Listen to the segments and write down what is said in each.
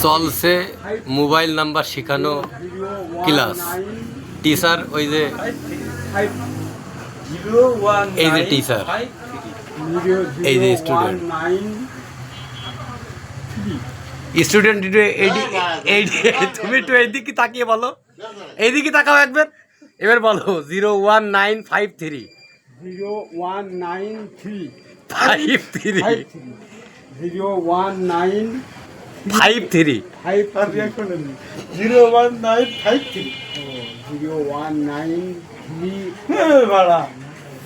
চলছে mobile number শেখানো class. Teacher ওই যে এই যে টিচার, এই যে স্টুডেন্ট স্টুডেন্ট তুমি একটু এইদিকে তাকিয়ে বলো, এইদিকে তাকাও একবার, এবার বলো 01953 01953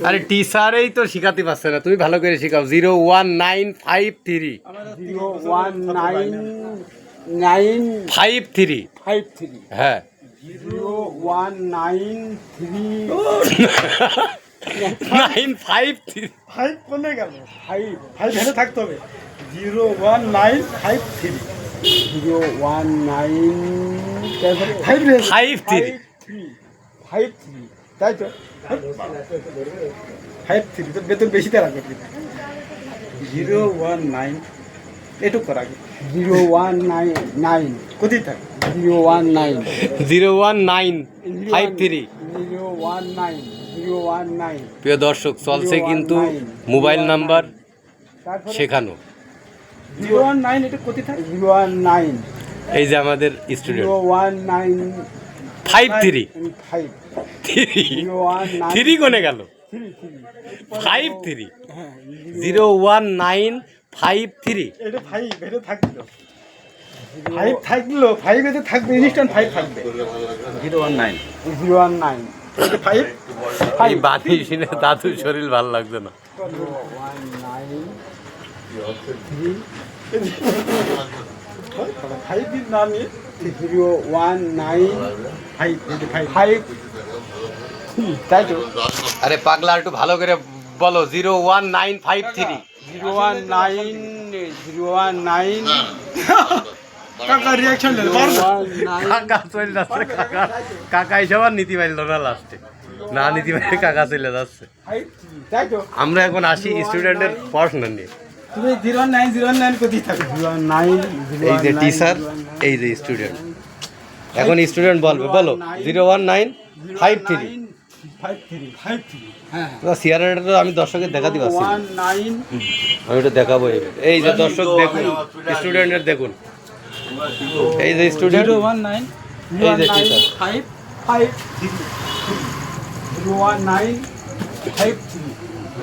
আরে টিচারেই তো শিখাতে পারছে না, তুমি ভালো করে শিখাও। 01953 হ্যাঁ 953 5 কোনে গেল? 5 হেলে থাকতে হবে। 01953 তাই তো 53 তো বেতন বেশি দেওয়া লাগবে। 019 এটুক করা আগে 019 কোথায় থাকে? 01953 প্রিয় দর্শক, চলছে কিন্তু মোবাইল নাম্বার শেখানো। 019 এটা কোথায় থাকে? 019 এই যে আমাদের স্টুডেন্ট 01953 3 কোনে গেল? 53 01953 এটা 5 এটা থাকলো, 5 থাকলো, 5 এতে থাকবে, ইনস্ট্যান্ট 5 থাকবে। 019 এটা 5 এই বাণী শুনে দাদুর শরীর ভালো লাগছে না। 5 দিন নামে 019 তাই তো। আরে পাগলা, একটু ভালো করে বলো 01953 019 কাকা রিঅ্যাকশন দেন। কাকা চলে যাচ্ছে, কাকা হিসাব আর নীতি পাইল না লাস্টে, না নীতি পাইলে কাকা চলে যাচ্ছে। তাই তো আমরা এখন আসি স্টুডেন্টের পড়াশোনা নিয়ে। তুমি 019 কোথায় থাকে? 019 এই যে টিচার, এই যে স্টুডেন্ট। এখন স্টুডেন্ট বলবে, বলো 01953। হ্যাঁ সিয়ারাটা তো আমি দর্শকের দেখাতে পারছি না। 019 আমি ওটা দেখাবো এবার। এই যে দর্শক দেখুন, স্টুডেন্টের দেখুন, এই যে স্টুডেন্ট, 019 এই যে টিচার।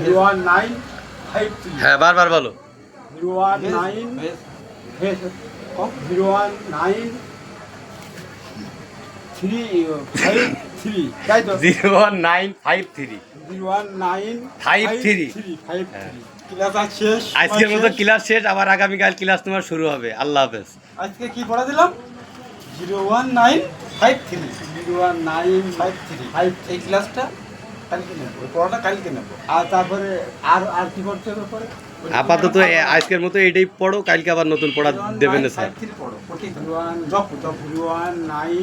019 হ্যাঁ বারবার বলো 01953 তাই তো। 01953 ক্লাস আজ শেষ। আজকের মতো ক্লাস শেষ, আবার আগামীকাল ক্লাস তোমার শুরু হবে। আল্লাহ হাফেজ। আজকে কি পড়া দিলাম? 01953 এই ক্লাসটা কালকে নেব, পড়াটা কালকে নেব। আর তারপরে আর কি করতে হবে পরে? আপাতত আজকের মতো এটাই পড়ো, কালকে আবার নতুন পড়া দেবেন না স্যার। 01953 পড়ো, 019